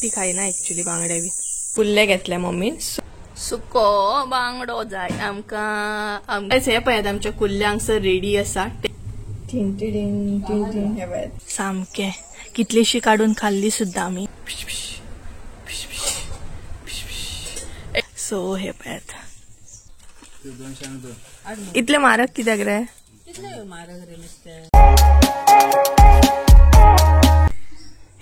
ती खायना ऍक्च्युली बांगडे बी कुल्ले घेतल्या मम्मीन सुको बांगडो जाय आमका हे पळयात आमच्या कुल्ल्यांसर रेडी आसा सामके कितलीशी काढून खाल्ली सुद्धा आम्ही सो हे पळयात इतले मारक कित्याक रे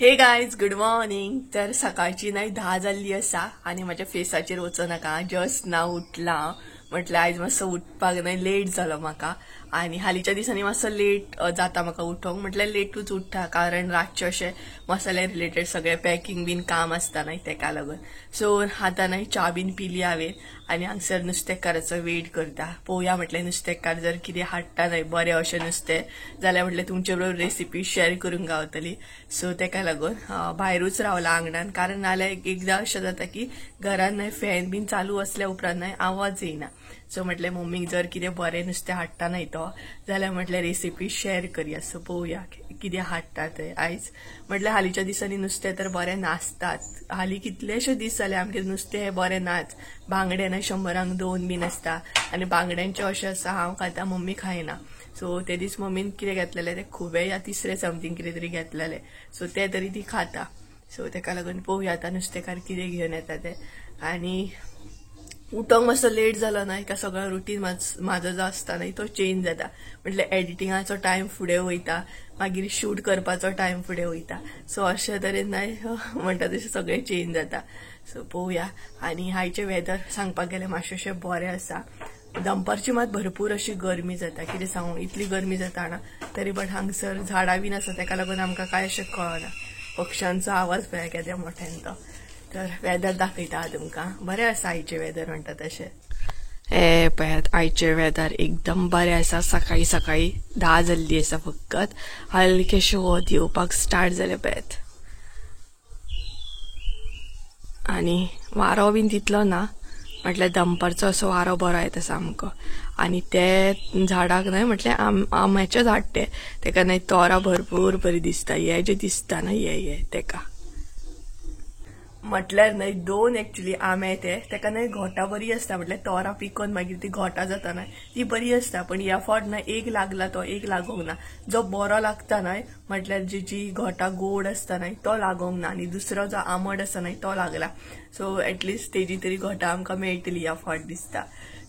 हे गायज गुड मॉर्निंग तर सकाळची नाही 10 जाल्ली आसा आणि माझ्या फेसाचेर वचो नाका जस्ट नाव उठला म्हटलं आयज मातसो उठपाक नाही लेट जालो म्हाका आणि हालीच्या दिसांनी मातसो लेट जाता म्हाका उठोंक म्हटल्यार लेटूच उठ्ठा कारण रातचे अशें मसाल्या रिलेटेड सगळे पॅकिंग बीन काम आसता न्हय तेका लागून सो आतां न्हय च्या बीन पिली हांवें आनी हांगसर नुस्तेकाराचो वेट करता पळोवया म्हटल्यार नुस्तेकार जर कितें हाडटा न्हय बरें अशें नुस्तें जाल्यार म्हटल्यार तुमचे बरोबर रेसिपी शेअर करूंक गावतली सो तेका लागून भायरूच रावला आंगणान कारण नाल्यार एकदां अशें जाता की घरान न्हय फॅन बीन चालू असल्या उपरांत न्हय आवाज येयना सो म्हटल्यार मम्मीक जर कितें बरें नुस्तें हाडटा न्हय तो जाल्यार म्हटल्यार रेसिपी शेअर करया सो पळोवया कितें हाडटा ते आयज म्हटल्यार हालींच्या दिसांनी नुस्तें तर बरें नासतात हालीं कितलेशे दीस जाले आमगे नुस्तें हें बरें नाच बांगडे न्हय 100क 2 बीन आसता आनी बांगड्यांचें अशें आसा हांव खाता मम्मी खायना सो ते दीस मम्मीन कितें घेतलेलें ते खुबे या तिसरे समथींग कितें तरी घेतलेलें सो ते तरी ती खाता सो तेका लागून पळोवया आतां नुस्तेकार कितें घेवन येता ते आनी उठोंक मातसो लेट जालो न्हय का सगळो रुटीन म्हाजो जो आसता न्हय तो चेंज जाता म्हटल्यार एडिटिंगाचो टायम फुडें वयता मागीर शूट करपाचो टायम फुडें वयता सो अशे तरेन न्हय म्हणटा तशें सगळें चेंज जाता सो पळोवया आनी आयचें वेदर सांगपाक गेल्यार मातशें बरें आसा दनपारची मात भरपूर अशी गरमी जाता कितें सांगू इतली गरमी जाता ना तरी बट हांगसर झाडां बीन आसा तेका लागून आमकां कांय अशें कळना पक्ष्यांचो आवाज पळय केद्या मोठ्यान तो तर वेदर दाखयता तुमकां बरें आसा आयचें वेदर म्हणटा तशें हे पळयात आयचें वेदर एकदम बरें आसा सकाळी सकाळी 10 जाल्ली आसा फकत हलकेशे वत येवपाक स्टार्ट जाले पळयात आनी वारो बीन तितलो ना म्हटल्यार दनपारचो असो वारो बरो येता सामको आनी ते झाडाक न्हय म्हटल्यार आंब्याचें झाड तेका न्हय तोरां भरपूर बरी दिसता हे जे दिसता न्हय हे तेका म्हटल्यार न्हय 2 एक्चुअली आंबे तेका न्हय घोटां बरी आसता म्हटल्यार तोरां पिकोवन मागीर ती घोटां जाता न्हय ती बरी आसता पण ह्या फावट न्हय एक लागला तो एक लागोंक ना जो बरो लागता न्हय म्हटल्यार जी घोटां गोड आसता न्हय तो लागोंक ना आनी दुसरो जो आंबट आसा न्हय तो लागला सो एटलिस्ट तेजी तरी घोटां आमकां मेळटली ह्या फावट दिसता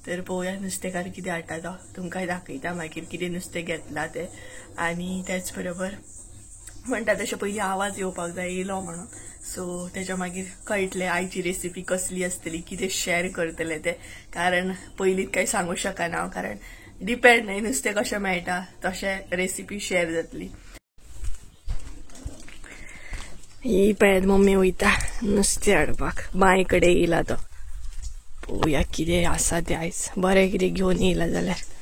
तर पळोवया नुस्तेकार कितें हाडटा तो तुमकां दाखयता मागीर कितें नुस्तें घेतला ते आनी त्याच बरोबर म्हणटा तशें पयलीं आवाज येवपाक जाय येयलो म्हणून सो तेच्या मागीर कळटलें आयची रेसिपी कसली आसतली कितें शेअर करतले ते कारण पयलींच कांय सांगूं शकना हांव कारण डिपेंड न्हय नुस्तें कशें मेळटा तशें रेसिपी शेअर जातली ही पळयात मम्मी वयता नुस्तें हाडपाक बांय कडेन येयला तो पळोवया कितें आसा तें आयज बरें कितें घेवन येयला जाल्यार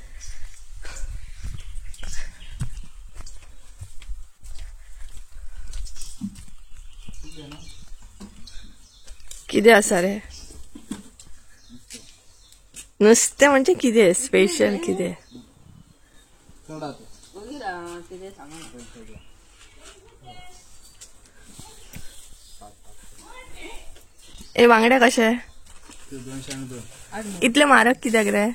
कितें आसा रे नुस्तें म्हणजे कितें स्पेशल कितें ए बांगडे कशे इतले मारक कित्याक रे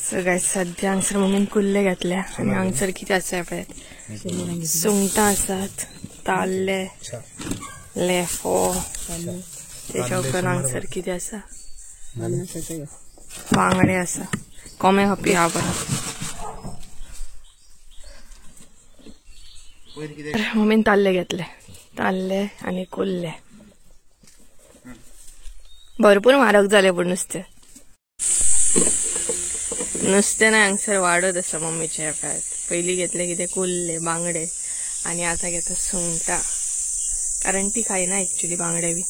सगळ्यात सध्या हांगसर मम्मीन कुल्ले घातल्या आनी हांगसर कितें आसा पळय सुंगटां आसात ताल्ले लेफो तेच्या उपरांत हांगसर कितें आसा बांगडे आसा कोंबे खापी हा बरो मम्मीन ताल्ले घेतले ताल्ले आनी कुल्ले भरपूर म्हारग जाले पूण नुस्तें नाही हांगसर वाडत आसा मम्मीचे पळयात पयलीं घेतले कितें कुल्ले बांगडे आनी आतां घेता सुंगटां कारण ती खायना एक्चुअली बांगडे बी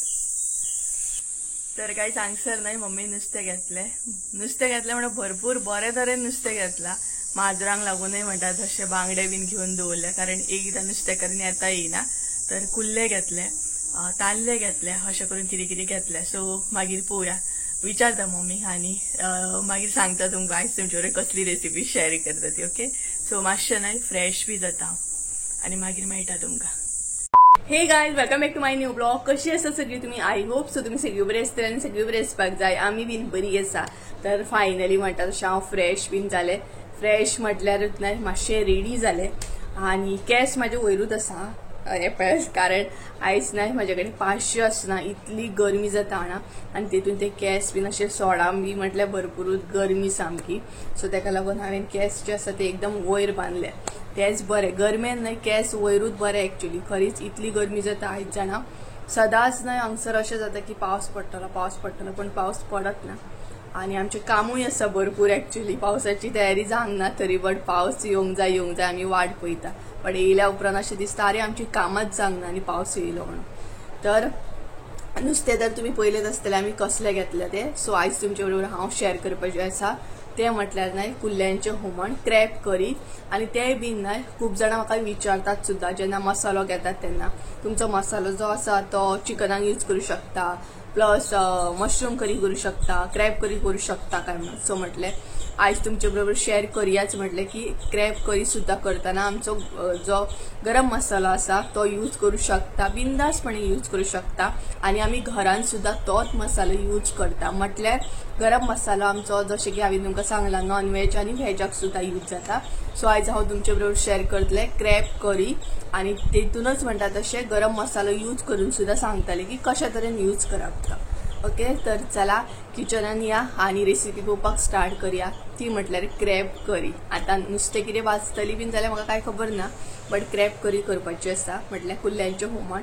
तर काही हांगसर न्हय मम्मी नुस्तें घेतलें म्हणजे भरपूर बरे तरेन नुस्तें घेतला माजरांक लागूनय म्हणटा तशें बांगडे बीन घेवन दवरले कारण एकदां नुस्तेकारांनी येता येयना तर कुल्ले घेतले ताल्ले घेतले अशें करून कितें कितें घेतले सो मागीर पळोवया विचारता मम्मी आणि मागीर सांगता तुमकां आयज तुमचे कडेन कसली रेसिपी शेअर करता ती. ओके, सो मातशें न्हय फ्रेश बी जाता आनी मागीर मेळटा तुमकां. Hey guys, welcome back to my new blog. कशी आसा सगळी तुमी? आय होप सो तुमी सगळी बरी आसतली आनी सगळी बरी आसपाक जाय. आमी बीन बरी आसा. तर फायनली म्हणटा तशें हांव फ्रेश बीन जालें. फ्रेश म्हटल्यारूच न्हय मातशें रेडी जालें आनी केस म्हाजे वयरूच आसा कारण आयज न्हय म्हाजे कडेन पांचशे आसना, इतली गरमी जाता हांगा आनी तेतून ते केस बीन अशें सोडाम बी म्हटल्यार भरपूरूच गरमी सामकी. सो तेका लागून हांवें केस जे आसा ते एकदम वयर बांदले. तेच बरें, गरमेन न्हय केस वयरूच बरें एक्चुअली. खरीच इतली गरमी जाता आयज जाणा. सदांच न्हय हांगसर अशें जाता की पावस पडटलो पण पावस पडत ना आनी आमचें कामूय आसा भरपूर एक्चुअली. पावसाची तयारी जावंक ना तरी बट पावस येवंक जाय आमी वाट पळयता. पण येयल्या उपरांत अशें दिसता अरे आमची कामच जावंक ना आनी पावस येयलो म्हणून. तर नुस्तें तर तुमी पळयलेच आसतलें आमी कसलें घेतलें तें. सो आयज तुमचे बरोबर हांव शेअर करपाचें आसा ते म्हटल्यार न्हय कुल्ल्यांचें हुमण, क्रॅब करी. आनी ते बीन न्हय खूब जाणां म्हाका विचारतात सुद्दां जेन्ना मसालो घेतात तेन्ना, तुमचो मसालो जो आसा तो चिकनाक यूज करूं शकता, प्लस मशरूम करी करूं शकता, क्रॅब करी करूं शकता काय म्हणून. सो म्हटलें आयज तुमचे बरोबर शेअर करुयाच म्हटलें की क्रॅब करी सुद्दां करतना आमचो जो गरम मसालो आसा तो यूज करूं शकता, बिंदासपणे यूज करूं शकता आनी आमी घरान सुद्दां तोच मसालो यूज करता. म्हटल्यार गरम मसालो आमचो जशें की हांवें तुमकां सांगलां नॉन व्हेज आनी व्हेजाक सुद्दां यूज जाता. सो आयज हांव तुमचे बरोबर शेअर करतलें क्रॅब करी आनी तेतूनच म्हणटा तशें गरम मसालो यूज करून सुद्दां सांगतलें की कशा तरेन यूज करप तो. ओके, तर चला किचनान या आनी रेसिपी पळोवपाक स्टार्ट करूया. ती म्हटल्यार क्रॅब करी. आतां नुस्तें कितें भाजतली बीन जाल्यार म्हाका कांय खबर ना, बट क्रॅब करी करपाची आसा म्हटल्यार कुल्ल्यांचें हुमण.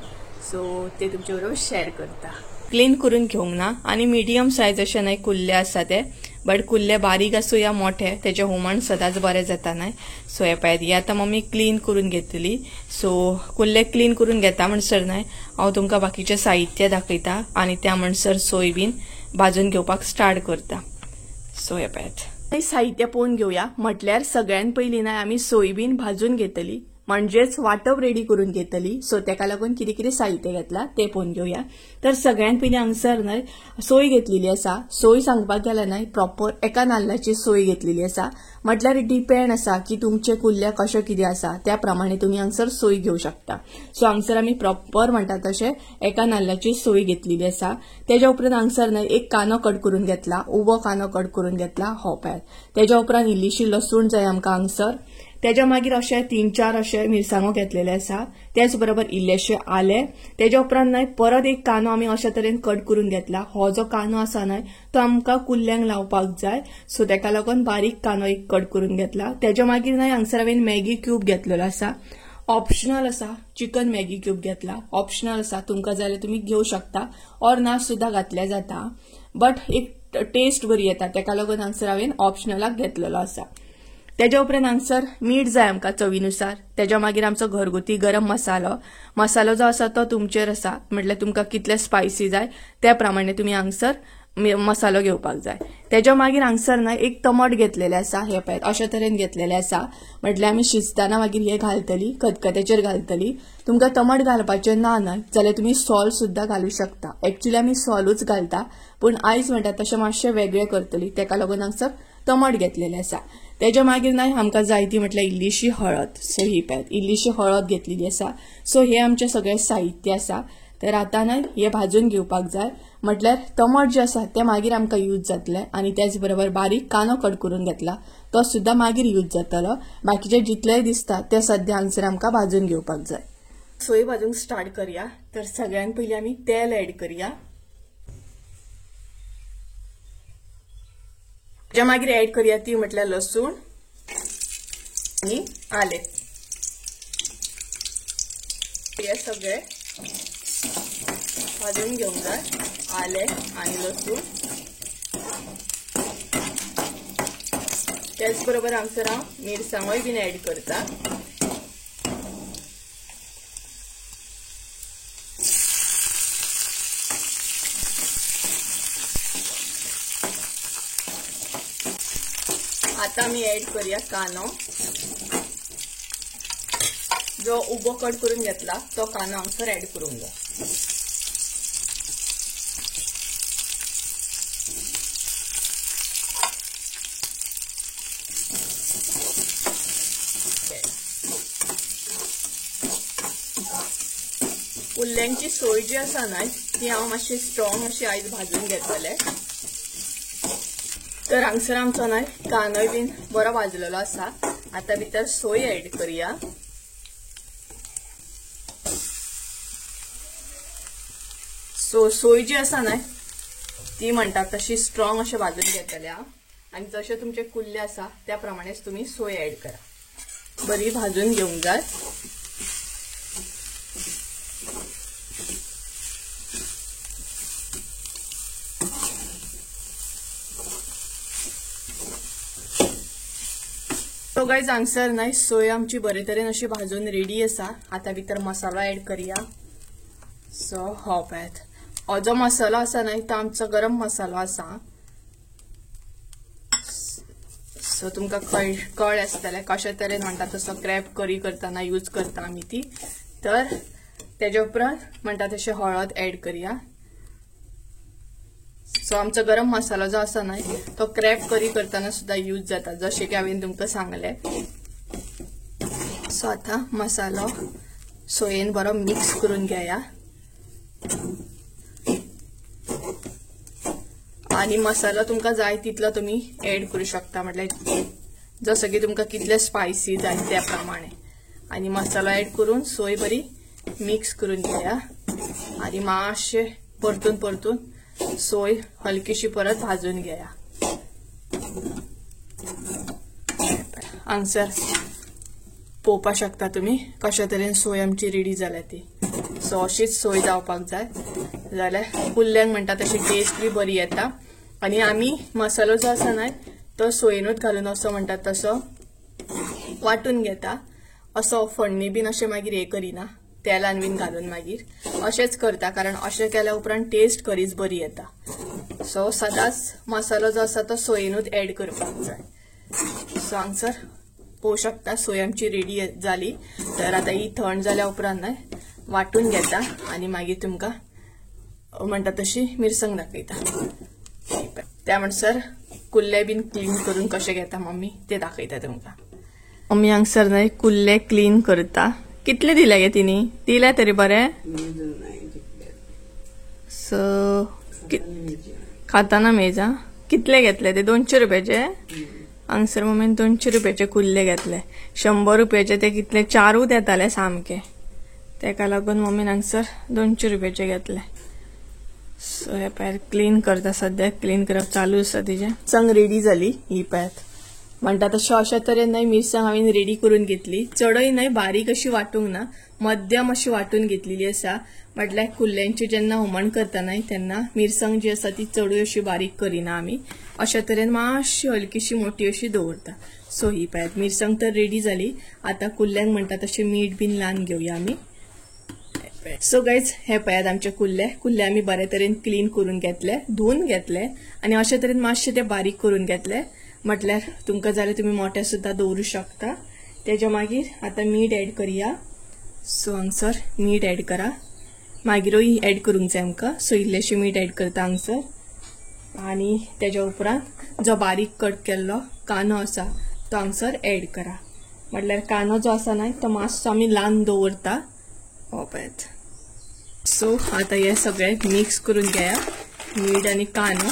सो ते तुमचे बरोबर शेअर करता. क्लीन करून घेवंक ना आनी मिडियम सायज अशें न्हय कुल्ले आसा ते, बट कुल्ले बारीक आसूं या मोठे तेजें हुमण सदांच बरें जाता न्हय. सो हे पळयात, ही आतां मम्मी क्लीन करून घेतली. सो कुल्ले क्लीन करून घेता म्हणसर न्हय हांव तुमकां बाकीचें साहित्य दाखयता आनी त्या म्हणसर सोय बीन भाजून घेवपाक स्टार्ट करता. सो हे पळयात, साहित्य पळोवन घेवया. म्हटल्यार सगळ्यात पयलीं न्हय आमी सोय बीन भाजून घेतली, म्हणजेच वाटप रेडी करून घेतली. सो तेका लागून कितें कितें साहित्य घेतला ते पळोवन घेवया. तर सगळ्यात पयलीं हांगसर न्हय सोय घेतलेली आसा. सोय सांगपाक गेल्यार न्हय प्रॉपर एका नाल्लाची सोय घेतलेली आसा. म्हटल्यार डिपेंड आसा की तुमचे कुल्ले कशें कितें आसा त्या प्रमाणे तुमी हांगसर सोय घेवं शकता. सो हांगसर आमी प्रॉपर म्हणटा तशें एका नाल्लाची सोय घेतलेली आसा. तेज्या उपरांत हांगसर न्हय एक कांदो कट करून घेतला, उबो कांदो कट करून घेतला हो पळयात. तेज्या उपरांत इल्लीशी लसूण जाय आमकां हांगसर. तेज्या मागीर अशे 3-4 अशे मिरसांगो घेतलेले आसा. त्याच बरोबर इल्लेशे आले. तेज्या उपरांत न्हय परत एक कांदो आमी अशा तरेन कट करून घेतला. हो जो कांदो आसा न्हय तो आमकां कुल्ल्यांक लावपाक जाय. सो तेका लागून बारीक कांदो एक कट करून घेतला. तेज्या मागीर न्हय हांगसर हांवें मॅगी क्यूब घेतलेलो आसा. ऑप्शनल आसा, चिकन मॅगी क्यूब घेतला. ऑप्शनल आसा, तुमकां जाय जाल्यार तुमी घेवं शकता ऑर ना सुद्दां घातल्या जाता, बट एक टेस्ट बरी येता तेका लागून हांगसर हांवें ऑप्शनलाक घेतलेलो आसा. तेज्या उपरांत हांगसर मीठ जाय आमकां चवीनुसार. तेज्या मागीर आमचो घरगुती गरम मसालो जो आसा तो तुमचेर आसा, म्हटल्यार तुमकां कितले स्पायसी जाय त्या प्रमाणे तुमी हांगसर मसालो घेवपाक जाय. तेज्या मागीर हांगसर न्हय एक टमाट घेतलेले आसा. हे पळयात अशा तरेन घेतलेले आसा. म्हटल्यार आमी शिजताना मागीर हे घालतली, खतखत्याचेर घालतली. तुमकां टमाट घालपाचें ना न्हय जाल्यार तुमी सॉल्ट सुद्दां घालूं शकता. एक्चुअली आमी सॉलूच घालता, पूण आयज म्हणटा तशें मातशें वेगळें करतली तेका लागून हांगसर टमाट घेतलेले आसा. तेज्या मागीर न्हय आमकां जाय ती म्हटल्यार इल्लीशी हळद. सो ही पळयात इल्लीशी हळद घेतलेली आसा. सो हे आमचे सगळे साहित्य आसा. तर आतां न्हय हे भाजून घेवपाक जाय. म्हटल्यार टमाट जे आसा ते मागीर आमकां यूज जातले आनी त्याच बरोबर बारीक कांदो कट करून घेतला तो सुद्दां मागीर यूज जातलो. बाकीचे जितलेय दिसता ते सद्या हांगसर आमकां भाजून घेवपाक जाय. सोय भाजूंक स्टार्ट करूया. तर सगळ्यात पयलीं आमी तेल ऍड करूया. तेज्या मागीर ऍड करूया ती म्हटल्यार लसूण आनी आले. हे सगळे भाजून घेवंक जाय. आले आनी लसूण. त्याच बरोबर हांगसर हांव मिरसांगोय बीन ऍड करता. आता आमी ऍड करूया कांदो. जो उबो कट करून घेतला तो कांदो हांगसर ऍड करूंक जाय. कुल्ल्यांची सोय जी आसा ना ती हांव मातशी स्ट्रॉंग अशी आयज भाजून घेतले। तर हांगसर आमचो ना कांदोय बीन बरो भाजलेलो आसा। आता भितर सोय ऍड करूया। सोय जी आसा ना ती म्हणतात तशी स्ट्रॉंग अशें भाजून घेतले हांव। आणि जशे तुमचे कुल्ले आसा त्या प्रमाणेच तुम्ही सोय ऍड करा। बरी भाजून घेवंक जाय। तो गाइस हांगसर ना सोय आमची बरे तरेन अशी भाजून रेडी आसा। आता भितर मसालो ऍड करूया। सो हो पळयात, हो जो मसालो आसा ना तो आमचो गरम मसालो आसा। सो तुमका कळ आसतले कशा तरेन म्हणटा तसो क्रॅब करी करतना यूज करता आमी ती। तर तेज्या उपरांत म्हणटा तशें हळद ऍड करूया। सो आमचो गरम मसालो जो आसा ना तो क्रॅब करी करताना सुद्धा यूज जाता, जशें की हांवें तुमकां सांगले। सो आता मसालो सोयेन बरो मिक्स करून घेया। आणि मसाला तुमका जाय तितलो तुम्ही ऍड करू शकता, म्हटल्यार जसं की तुमका कितले स्पायसी जाय त्या प्रमाणे। आणि मसाला ऍड करून सोय बरी मिक्स करून घेया। आणि मातशे परतून सोय हलकीशी परत भाजून घेया। हांगसर पोवपाक शकता तुम्ही कशा तरेन सोय आमची रेडी जाल्या ती। सो अशीच सोय जावपाक जाय, जाल्यार कुल्ल्यांक म्हणटा तशी टेस्ट बी बरी येता। आणि आम्ही मसालो जो आसा ना तो सोयेनूच घालून असो म्हणतात तसो वाटून घेता। असो फोडणी बीन अशें मागीर हे करिना, तेलान बीन घालून मागीर अशेंच करता, कारण अशें केल्या उपरांत टेस्ट खरीच बरी येता। सो सदांच मसालो जो आसा तो सोयेनूच ऍड करपाक जाय। सो हांगसर पोवू शकता सोय आमची रेडी जाली। तर आता ही थंड जाल्या उपरांत ना वाटून घेता आणि मागीर तुमका म्हणटा तशी मिरसांग दाखयता। त्या म्हणसर कुल्ले बीन क्लीन करून कशे घेता मम्मी ते दाखयता तुमका। मम्मी हांगसर न्हय कुल्ले क्लीन करता। कितले दिले गे तिनी? दिले तरी बरे? सो खाताना मेजा कितले घेतले ते? 200 रुपयाचे? हांगसर मम्मीन 200 रुपयाचे कुल्ले घेतले। 100 रुपयाचे ते कितले 4 येताले सामके, तेका लागून मम्मीन हांगसर 200 रुपयाचे घेतले। सो हे पळयात क्लीन करता, सध्या क्लीन करप चालू आसा तिचे। मिरसांग रेडी जाली ही पळयात। म्हणटा तशें अशा तरेन न्हय मिरसांग हांवें रेडी करून घेतली। चडय न्हय बारीक अशी वाटूंक ना, मध्यम अशी वाटून घेतलेली आसा। म्हटल्यार कुल्ल्यांची जेन्ना हुमण करता न्हय तेन्ना मिरसांग जी आसा ती चडूय अशी बारीक करिना आमी, अशा तरेन मातशी हलकीशी मोठी अशी दवरता। सो ही पळयात मिरसांग तर रेडी जाली। आता कुल्ल्यांक म्हणटा तशें मीठ बीन लावन घेवया आमी। सो गाइज हे पळयात आमचे कुल्ले आमी बरे तरेन क्लीन करून घेतले, धुवून घेतले आणि अशा तरेन मातशे ते बारीक करून घेतले। म्हटल्यार तुमका जाल्यार तुम्ही मोठे सुद्धा दवरू शकता। तेच्या मागीर आता मीठ ऍड करूया। सो हांगसर मीठ ऍड करा, मागीरूय ऍड करूंक जाय आमकां। सो इल्लेशें मीठ ऍड करता हांगसर। आणि तेच्या उपरांत जो बारीक कट केल्लो कांदो आसा तो हांगसर ऍड करा। म्हटल्यार कांदो जो आसा ना तो मातसो आमी लावन दवरता। हो पळयात। सो आता हे सगळे मिक्स करून घेया। मीठ आणि कांदो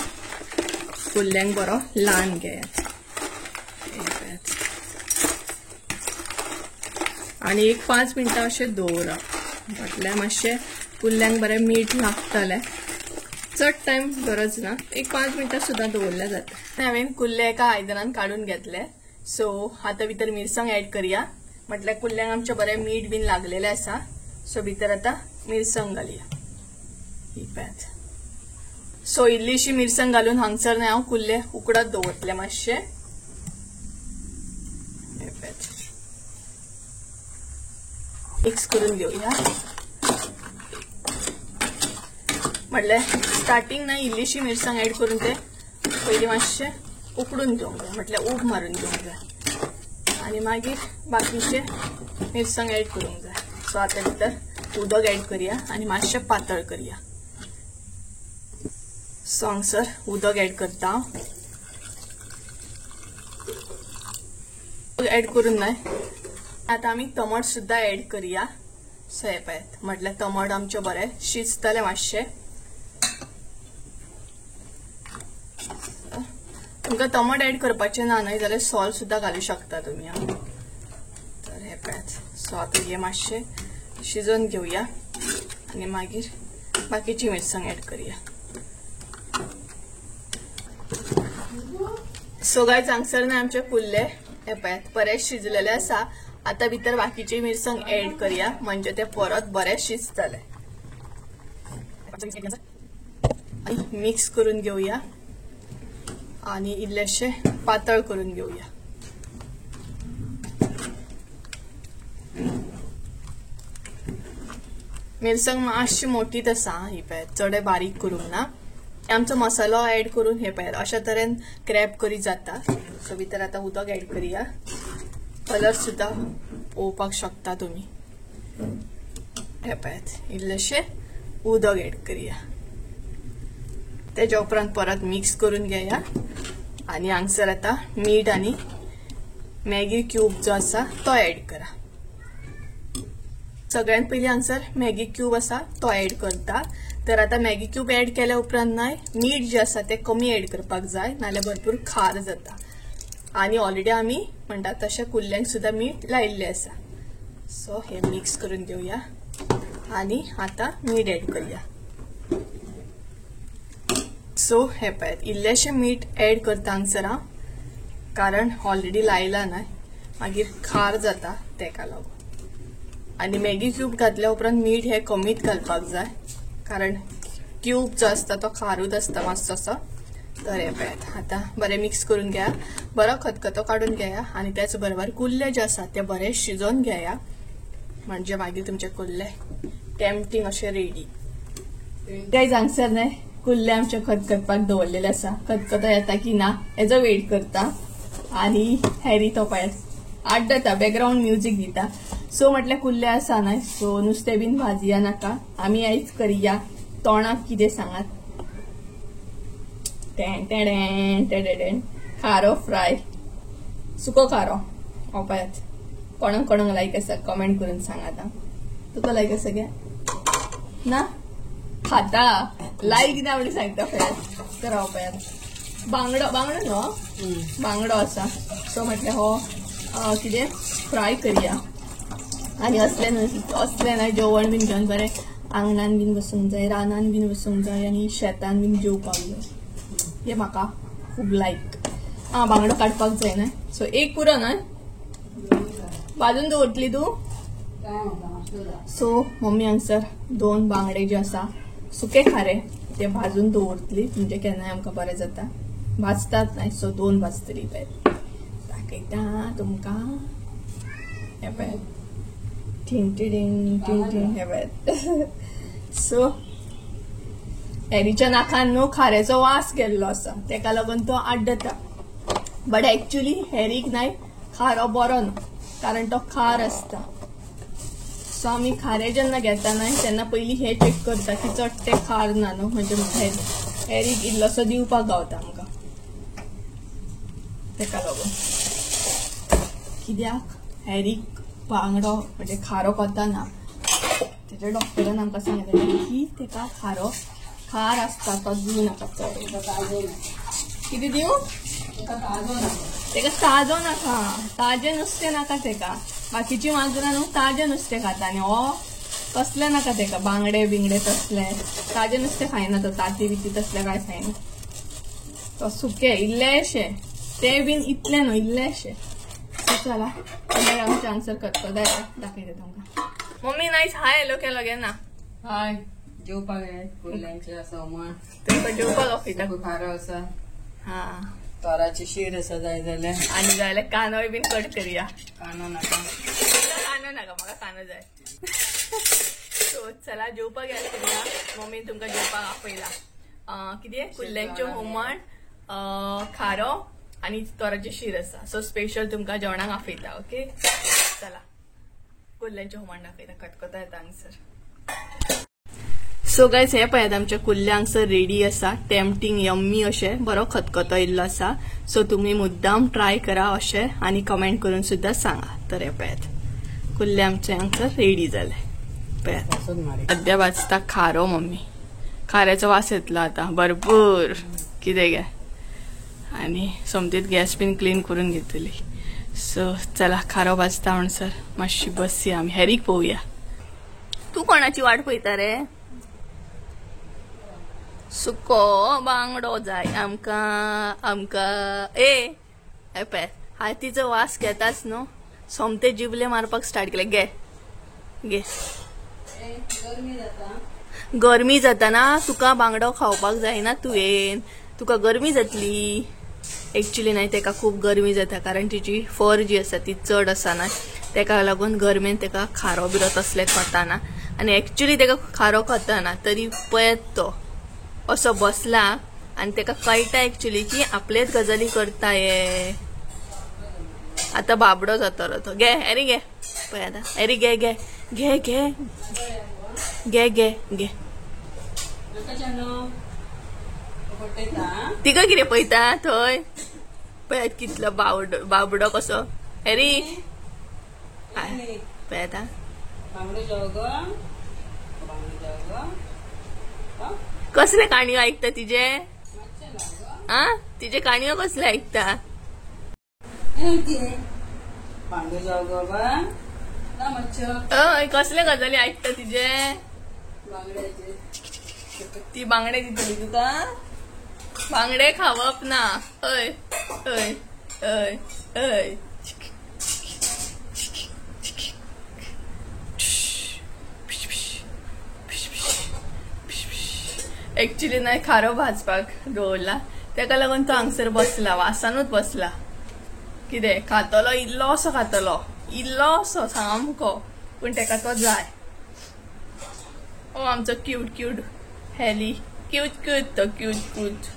कुल्ल्यांक बरो लावन घेया। आणि एक 5 मिनटां अशें दवरा, म्हटल्यार मातशें कुल्ल्यांक बरें मीठ लागतलें। चड टाइम गरज ना, एक 5 मिनटां सुद्धा दवरल्या जाता। हांवें कुल्ले एका आयदनान काढून घेतले। सो आता भितर मिरसांग ऍड करूया। म्हटल्यार कुल्ल्यांक आमचे बरें मीठ बीन लागलेले आसा। सो भितर आता मिरसांग घालूया ही पळयात। सो इल्लीशी मिरसांग घालून हांगसर न्हय हांव कुल्ले उकडत दवरतले मातशे। मिक्स करून घेऊया। म्हटल्यार स्टार्टिंग ना इल्लीशी मिरसांग ऍड करून ते पयलीं मातशे उकडून घेवंक जाय, म्हटल्यार उब मारून घेवंक जाय आणि मागीर बाकीचे मिरसांग ऍड करूंक जाय। सो आता भितर उदक ऍड करूया आणि मातशे पातळ करूया। सो हांगसर उदक ऍड करता। ऍड करून न्हय आता आमी टमाट सुद्धा ऍड करूया। सो हे पळयात म्हटल्यार टमाटो आमचे बरे शिजतले मातशे. तुमकां टमाट ऍड करपाचे ना न्हय जाल्यार सॉल्ट सुद्धा घालू शकता तुम्ही. तर हे पळयात. सो आता हे मातशे शिजोवन घेऊया आणि मागीर बाकीची मिरसांग ऍड करूया. सो गायज हांगसर न्हय आमचे कुल्ले हे पळयात बरे शिजलेले आसा. आता भितर बाकीची मिरसांग ऍड करूया म्हणजे ते परत बरे शिजतले. मिक्स करून घेऊया आणि इल्लेशे पातळ करून घेऊया. मिरसांग मातशी मोठीच आसा ही पळयात चड बारीक करूंक ना. आमचो मसालो ऍड करून हे पळयात अशा तरेन क्रॅप करी जाता. सो भितर आता उदक ऍड करूया. कलर सुद्धा पळोवपाक शकता तुम्ही. हे पळयात इल्लेशे उदक ऍड करूया. तेच्या उपरांत परत मिक्स करून घेया आणि हांगसर आता मीठ आणि मॅगी क्यूब जो आसा तो ऍड करा. सगळ्यात पयलीं हांगसर मॅगी क्यूब आसा तो ऍड करता. तर आता मॅगी क्यूब ऍड केल्या उपरांत न्हय मीठ जे आसा ते कमी ऍड करपाक जाय नाल्यार भरपूर खार जाता. आणि ऑलरेडी आम्ही म्हणटा तशें कुल्ल्यांक सुद्धा मीठ लायिल्लें आसा. सो हे मिक्स करून घेऊया आणि आता मीठ ऍड करूया. सो हे पळयात इल्लेशें मीठ ऍड करता हांगसर हांव कारण ऑलरेडी लायला न्हय मागीर खार जाता तेका लागून. आणि मॅगी क्यूब घातल्या उपरांत मीठ हे कमीच घालपाक जाय कारण क्यूब जो असता तो खारूच असता मातसोसो. तर हे पळयात आता बरे मिक्स करून घ्या. बरो खतखतो काढून घ्या आणि त्याच बरोबर कुल्ले जे आसा ते बरे शिजोवन घ्या म्हणजे मागीर तुमचे कुल्ले टेम्पटिंग असे रेडी. गायज हांगसर न्हय कुल्ले आमचे खतखतपाक दवरलेले आसा. खतखतो येता की ना हेजो वेट करता आणि हॅरी तो पळयात आड्डता बॅकग्राउंड म्युझिक दिता. सो म्हटल्यार कुल्ले आसा न्हय सो नुस्तें बीन भाजया नाका. आमी आयज करया तोंडाक कितें सांगात. खारो फ्राय सुको खारो. हो पळयात कोणाक कोणाक लायक आसा कमेंट करून सांगात. तुका लायक आसा गे ना खाता लायक ना म्हणून सांगता पळयात. तर हो पळयात बांगडो न्हू बांगडो आसा. सो म्हटल्यार हो कितें फ्राय करया आणि असले न्हय जेवण बीन घेवन बरें आंगणान बीन बसूंक जाय रानान बीन बसूंक जाय आणि शेतान बीन जेवपाक जाय. हे म्हाका खूब लायक. बांगडो काडपाक जाय न्हय सो एक पुरो न्हय भाजून दवरतली तू. सो मम्मी हांगसर 2 बांगडे जे आसा सुके खारे ते भाजून दवरतली म्हणजे केन्नाय आमकां बरें जाता. भाजतात न्हय सो 2 भाजतली पळयात. दाखयता तुमकां हे पळयात टिंग टिंग टिंग टिंग हे पळयात. सो हॅरीच्या नाकान न्हू खाऱ्याचो वास गेल्लो आसा तेका लागून तो आड्डता. बट एक्चुअली हॅरीक न्हय खारो बरो न्हू कारण तो खार असता. सो आमी खारे जेन्ना घेता न्हय तेन्ना पयलीं हे चेक करता की चड ते खार ना न्हू म्हणजे हॅरीक इल्लोसो दिवपाक गावता आमकां. तेका लागून कित्याक हॅरीक बांगडो म्हणजे खारो कोताना तेच्या डॉक्टरान आमकां सांगलेलें की तेका खार असता तो दिवं नाका चड. कितें दिवं तेका ताजो नाका ताजें नुस्तें नाका तेका. बाकीची माजरां न्हू ताजें नुस्तें खाता आनी हो कसलें नाका तेका बांगडे बिंगडे तसले ताजें नुस्तें खायना तो ताती बिती तसलें काय खायना. तो सुके इल्लेशें ते बीन इतलें न्हू इल्लेशें. चला आमचे आन्सर करतो दाखयता तुमकां. मम्मी नायस हाय हॅलो केलो गे ना. हाय जेवपाक कुल्ल्यांचे आसा हुमण तुमकां जेवपाक दाखयता. खारो आसा हा तोराची शीर आसा जाय जाल्यार आणि जाल्यार कांदोय बीन कट करूया. कानो नाका म्हाका कांदो जाय. सो चला जेवपाक करूया. मम्मी तुमकां जेवपाक आपयला कितें कुल्ल्यांचें हुमण खारो आणि तोराची शीर आसा. सो स्पेशल तुमकां जेवणाक आपयता. ओके चला कुल्ल्यांचें हुमण दाखयता खतखतो येता हांगसर. सो गायज हे पळयात आमचे कुल्ले हांगसर रेडी आसा. टेम्पटिंग यम्मी अशें बरो खतखतो येयल्लो आसा. सो तुमी मुद्दाम ट्राय करा अशें आनी कमेंट करून सुद्धा सांगा. तर हे पळयात कुल्ले आमचे हांगसर रेडी जाले. असंच मारे अद्या वाजता खारो मम्मी खाऱ्याचा वास येतला आता भरपूर किती काय आणि समतीत गॅस पिन क्लीन करून घेतली. सो चला खारो वाजता म्हणसर मातशी बसया आम्ही हॅरीक पोवया. तू कोणाची वाट पळयता रे? सुको बांगडो जाय आमका आमका ए पळय हातीचो वास घेताच न्हू सोमते जिबले मारपाक स्टार्ट केले. गे गे गरमी जाता ना तुका बांगडो खावपाक जायना तुवें तुका गरमी जातली. एक्चुअली नाही तेका खूप गरमी जाता कारण तिची फर जी आसा ती चड आसा ना तेका लागून गरमेन तेका खारो बिरो तसले खाता आणि एक्चुअली तेका खारो खाता तरी पळयत तो असो बसला आणि तेका कळटा एक्चुअली की आपलेच गजाली करता ये. आता बाबडो जातलो तो. गे अरे गे पळय आता अरे गे गे घे घे घे घे घे तिका कितें पळयता थंय पळय कितलो बाबडो कसो. अरे पळय आता कसले काणयो ऐकता तिचे आ तिचे काणयो कसले ऐकता. कसले गजाली ऐकता तिचे. ती बांगडे दितली तुका बांगडे खावप ना. अय अय अय अय एक्चुअली नाही खारो भाजपाक दवरला तेका लागून तो हांगसर बसला वासानूच बसला. कितें खातलो इल्लोसो खातलो इल्लोसो सामको पूण तेका तो जाय. ओ आमचो cute cute Hailey cute cute तो क्यूट क्यूट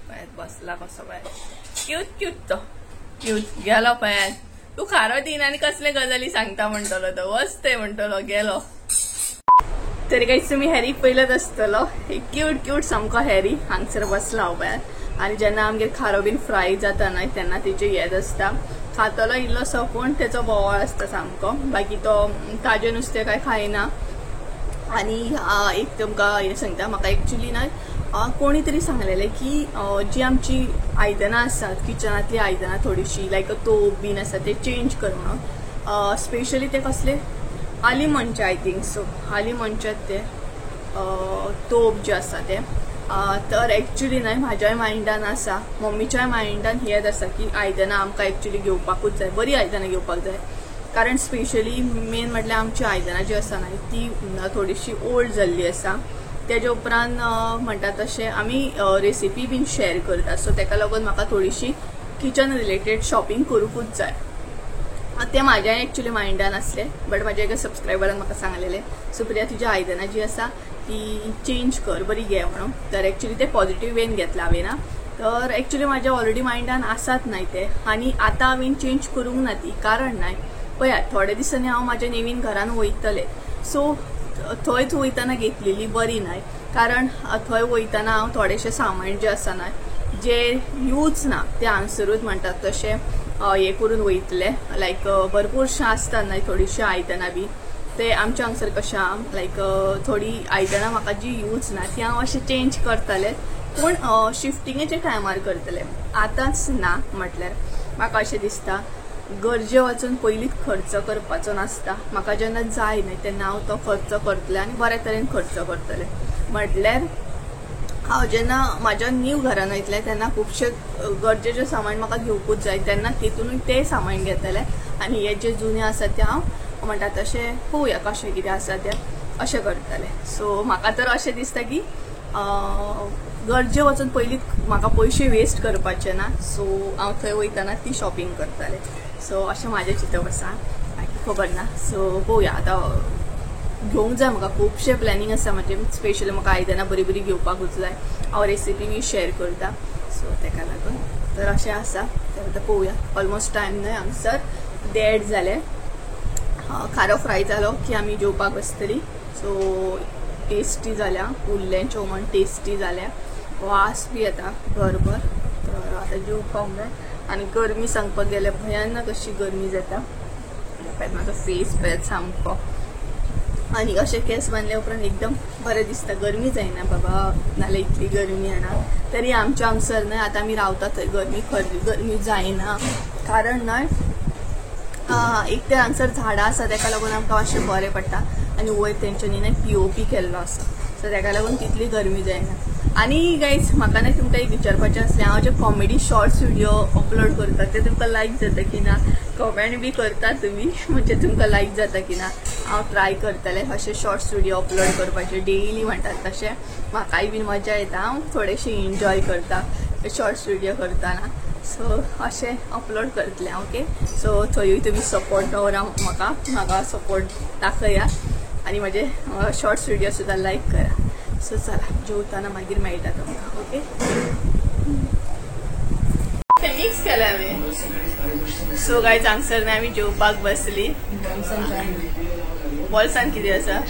पळयत बसला कसो पळय क्यूट क्यूट तो क्यूट गेलो पळयत. तू खारो दिन आनी कसले गजाली सांगता म्हणटलो तो वचते म्हणटलो गेलो. तरी काहीच तुम्ही हॅरी पळयत आसतलो क्यूट क्यूट सामको हॅरी हांगसर बसला पळयत आणि जेन्ना आमगे खारो बीन फ्राय जाता न्हय तेन्ना तेचे येद आसता खातलो इल्लोसो पूण तेचो बोवाळ आसता सामको. बाकी तो ताजें नुस्तें काय खायना. आणि एक तुमकां हें सांगता म्हाका एक्चुअली ना कोणी तरी सांगलेलें की जी आमची आयदनां आसात किचनांतली आयदनां थोडीशी लायक तोप बीन आसा ते चेंज कर म्हणून स्पेशली ते कसले आली मनचे आय थिंक सो आली मनच्यात ते तोप जे आसा ते तर एक्चुअली न्हय म्हाज्याय मायंडान आसा मम्मीच्याय मायंडान हेच आसा की आयदनां आमकां एक्चुअली घेवपाकूच जाय बरी आयदनां घेवपाक जाय. कारण स्पेशली मेन म्हटल्यार आमची आयदनां जी आसा न्हय ती थोडीशी ओल्ड जाल्ली आसा. तेजे उपरांत म्हणटा तशें आमी रेसिपी बीन शेअर करता सो तेका लागून म्हाका थोडीशी किचन रिलेटेड शॉपिंग करूंकूच जाय. ते म्हाज्या एक्चुअली मायंडान आसले बट म्हाज्या एका सबस्क्रायबरान म्हाका सांगलेलें सुप्रिया तुजी आयदनां जी आसा ती चेंज कर बरी घे म्हणून. तर एक्चुअली ते पॉझिटिव्ह वेन घेतला हांवें ना तर एक्चुअली म्हाज्या ऑलरेडी मायंडान आसात न्हय ते आनी आतां हांवें चेंज करूंक ना ती कारण न्हय पळयात थोड्या दिसांनी हांव म्हाज्या नवीन घरान वयतलें सो थंयच वयतना घेतलेली बरी न्हय कारण थंय वयतना हांव थोडेशें सामान जें आसा न्हय जे यूज ना ते हांगसरूच म्हणटात तशें हे करून वयतले लायक भरपूरशें आसता न्हय थोडीशीं आयदनां बी ते आमच्या हांगसर कशें आहा लायक थोडी आयदनां म्हाका जी यूज ना ती हांव अशें चेंज करतलें पूण शिफ्टिंगेच्या टायमार करतलें आतांच ना. म्हटल्यार म्हाका अशें दिसता गरजे वचून पयलींच खर्च करपाचो नासता. म्हाका जेन्ना जाय न्हय तेन्ना हांव तो खर्च करतलें आनी बऱ्या तरेन खर्च करतलें. म्हटल्यार हांव जेन्ना म्हाज्या न्यू घरान वयतलें तेन्ना खुबशे गरजेचें सामान म्हाका घेवकूच जाय तेन्ना तेतूनय तें सामान घेतलें आनी हे जे जुने आसा ते हांव म्हणटा तशें पळोवया कशें कितें आसा तें अशें करतलें. सो म्हाका तर अशें दिसता की गरजे वचून पयलींच म्हाका पयशे वेस्ट करपाचे ना सो हांव थंय वयतना ती शॉपिंग करतलें. सो अशें म्हाजें चिंतप आसा बाकी खबर ना. सो पळोवया आतां घेवंक जाय म्हाका खुबशे प्लॅनिंग आसा म्हाजें स्पेशली म्हाका आयदनां बरी बरी घेवपाकूच जाय. हांव रेसिपी बी शेअर करता सो तेका लागून तर अशें आसा. तर आतां पळोवया ऑलमोस्ट टायम न्हय हांगसर 1:30 जाले. खारो फ्राय जालो की आमी जेवपाक बसतली. सो टेस्टी जाल्या उरलें जेवण टेस्टी जाल्या वास बी येता भरभर. तर आतां जेवपाक जाय आनी गरमी सांगपाक गेल्यार भयानक अशी गरमी जाता माझा फेस पळत सामको आणि असे केस बांधले उपरांत एकदम बरें दिसता. गरमी जायना बाबा, नाल्यार इतली गरमी ना. तरी आमच्या हांगसर न्हय आतां आमी रावता थंय गरमी जायना. कारण न्हय एक तर हांगसर झाडां आसा ताका लागून आमकां मातशें बरें पडटा आनी वयर तेंच्यांनी न्हय POP केल्लो आसा, सो ताका लागून तितली गरमी जायना. आणि गायज म्हाका न्हय तुमकां एक विचारपाचें आसलें, हांव जे कॉमेडी शॉर्ट्स व्हिडिओ अपलोड करता ते तुमकां लायक जाता की ना. कमेंट बी करता तुमी, म्हणजे तुमकां लायक जाता की ना. हांव ट्राय करतलें अशे शॉर्ट्स व्हिडिओ अपलोड करपाचे डेली म्हणटात तशें. म्हाकाय बीन मजा येता, हांव थोडेशें एन्जॉय करता शॉर्ट्स व्हिडिओ करतना. सो अशें अपलोड करतलें. ओके, सो थंयूय तुमी सपोर्ट दवरा, म्हाका सपोर्ट दाखया आणि माझे शॉर्ट्स व्हिडिओ सुद्दां लायक करा. सो चला जेवताना मागीर मेळटा तुमकां. ओके, मिक्स केला हांवें. सो गायज हांगसर न्हय आमी जेवपाक बसली. बोल्सान कितें आसा?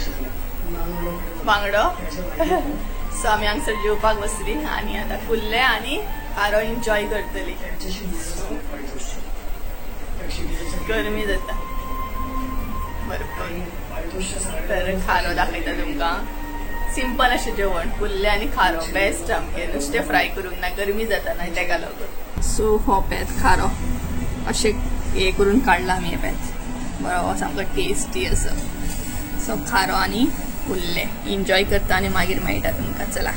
बांगडो. सो आमी हांगसर जेवपाक बसली आणि आता कुल्ले आणि खारो एन्जॉय करतली. गरमी जाता भरपूर, तर खारो दाखयता तुमकां. सिंपल अशें जेवण, कुल्ले आनी खारो बेस्ट. आमगे नुस्तें फ्राय करूंक ना, गरमी जाता ना ताका लागून. सो हो पेत खारो अशें हे करून काडला आमी. हे पेत बरो सामको टेस्टी आसा. सो खारो आनी कुल्ले एन्जॉय करता आनी मागीर मेळटा तुमकां. चला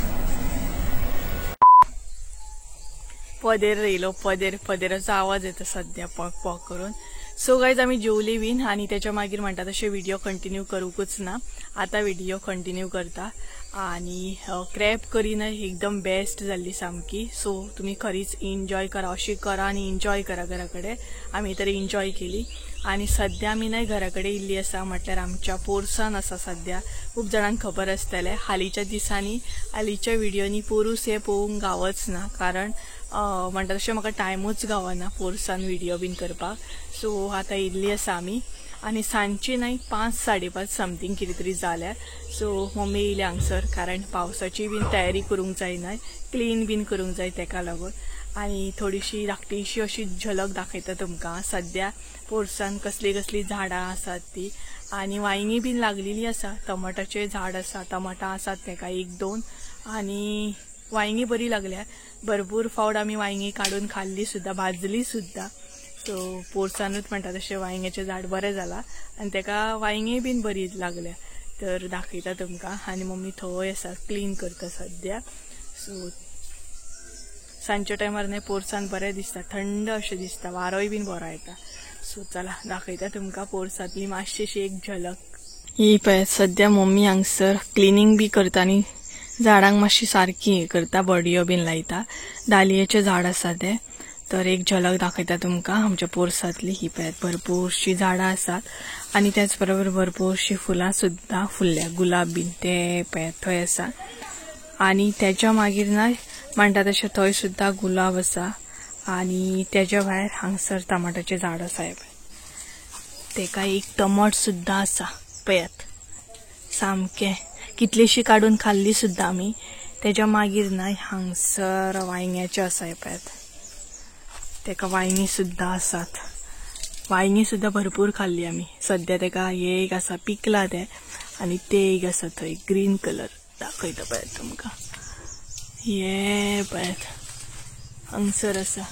पदेर येयलो, पदेराचो आवाज येता सध्या पॉक पॉक करून. सो गायज आमी जेवली बीन आणि त्याच्या मागीर म्हणटा तशें व्हिडिओ कंटिन्यू करूकच ना. आता व्हिडिओ कंटिन्यू करता. आणि क्रॅब करी न्हय एकदम बेस्ट जाल्ली सामकी. सो तुम्ही खरीच एन्जॉय करा, अशी करा आणि एन्जॉय करा घरा कडेन. आमी तरी एन्जॉय केली. आणि सध्या आमी न्हय घरा कडेन इल्ली आसा, म्हटल्यार आमच्या पोरसान आसा सध्या. खूप जाणांक खबर आसतलें, हालींच्या दिसांनी हालींच्या व्हिडिओनी पोरूस हे पळोवंक गावच ना. कारण म्हणटा तशें म्हाका टायमूच गावना पोरसान व्हिडिओ बीन करपाक. सो आतां इल्ली आसा आमी. आणि सांजची न्हय 5-5:30 समथींग कितें तरी जाल्यार. सो मम्मी येयली हांगसर, कारण पावसाची बीन तयारी करूंक जाय न्हय, क्लीन बीन करूंक जाय ताका लागून. आणि थोडीशी धाकटीशी अशी झलक दाखयता तुमकां. सध्या पोरसान कसली कसली झाडां आसात ती. आणि वांयगी बीन लागलेली आसा, टमाटाचे झाड आसा, टमाटां आसात ताका 1-2. आणि वांयगी बरी लागल्या. भरपूर फावट आमी वांयगी काडून खाल्ली सुद्धा, भाजली सुद्धा. सो पोरसानूच म्हणटा तशें वांयग्याचें झाड बरें जाला आनी ताका वांयगी बीन बरी लागल्या. तर दाखयता तुमकां. आनी मम्मी थंय आसा, क्लीन करता सध्या. सो सांजच्या टायमार न्हय पोरसान बरें दिसता, थंड अशें दिसता, वारोय बीन बरो येता. सो चला दाखयता तुमकां पोरसांतली मातशीशी एक झलक. ही पळय सध्या मम्मी हांगसर क्लिनींग बी करता आनी झाडांक मातशी सारकी हे करता, बडयो बीन लायता. दालियेचें झाड आसा तें. तर एक झलक दाखयता तुमकां आमच्या पोरसांतली. ही पळय भरपूरशी झाडां आसात आणि त्याच बरोबर भरपूरशी फुलां सुद्धा फुलल्या, गुलाब बीन ते पळय थंय आसा. आणि त्याच्या मागीर न्हय म्हणटा तशें थंय सुद्धा गुलाब आसा. आणि त्याच्या भायर हांगसर टमाटाचें झाड आसा. हे पळय तेका एक टमाट सुद्धा आसा पळयात. सामकें कितलीशी काडून खाल्ली सुद्धा आमी. त्याच्या मागीर न्हय हांगसर वांयग्याचें आसा. हे पळयात तेका वांयगी सुद्धा आसात. वांयगी सुद्धा भरपूर खाल्ली आमी. सध्या तेका हे एक आसा पिकला ते, आणि ते एक आसा थंय ग्रीन कलर दाखयता पळयात तुमकां. हे पळयात हांगसर आसा.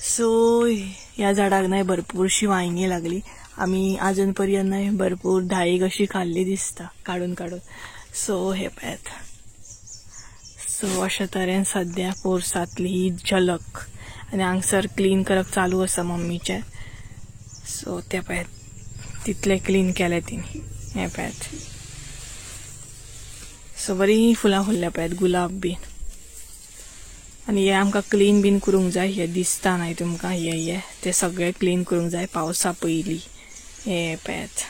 सो ह्या झाडाक न्हय भरपूरशी वांयगी लागली. आमी आजून पर्यंत न्हय भरपूर 10 अशी खाल्ली दिसता काडून काडून. सो हे पळयात. सो अशा तरेन सध्या पोरसांतली ही झलक. आणि हांगसर क्लीन करप चालू आसा मम्मीचे. सो ते पळयात तितले क्लीन केले तिने. हे पळयात. सो बरी फुलां फुलल्या पळयात, गुलाब बीन. आणि हे आमकां क्लीन बीन करूंक जाय. हे दिसता न्हय तुमकां, हे ते सगळे क्लीन करूंक जाय पावसा पयलीं. हे पळयात.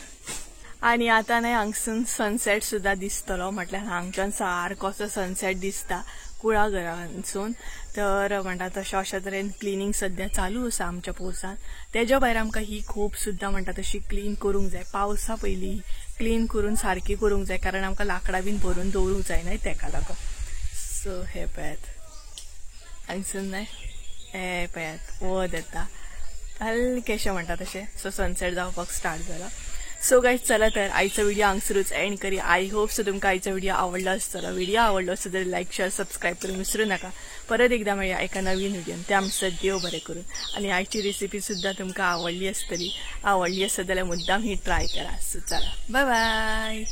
आणि आता न्हय हांगसून सनसेट सुद्धा दिसतलो, म्हटल्यार हांगच्यान सारकोसो सनसेट दिसता कुळाघरांसून. तर म्हणटा तशें अशा तरेन क्लिनींग सध्या चालू आसा आमच्या पोरसान. तेज्या भायर आमकां ही खूब सुद्धा म्हणटा तशी क्लीन करूंक जाय पावसा पयलीं. क्लीन करून सारकी करूंक जाय, कारण आमकां लाकडां बीन भरून दवरूंक जाय न्हय तेका लागून. सो हे पळयात हांगसून न्हय हे पळयात वत येता. हलकेशे म्हणतात तसे. सो सनसेट जावपाक स्टार्ट जाला. सो गाईज चला तर आईचा व्हिडिओ हांगसरूच एंड करी. आय होप सो तुमकां आईचा व्हिडिओ आवडलो आसतलो. व्हिडिओ आवडलो आसत जाल्यार लाईक शेअर सबस्क्राईब करून विसरू नका. परत एकदा मेळया एका नवीन व्हिडिओन. ते आमचं देव बरें करून. आणि आईची रेसिपी सुद्धा तुमकां आवडली आसतली. आवडली आसत जाल्यार मुद्दाम ही ट्राय करा. सो चला बाय बाय.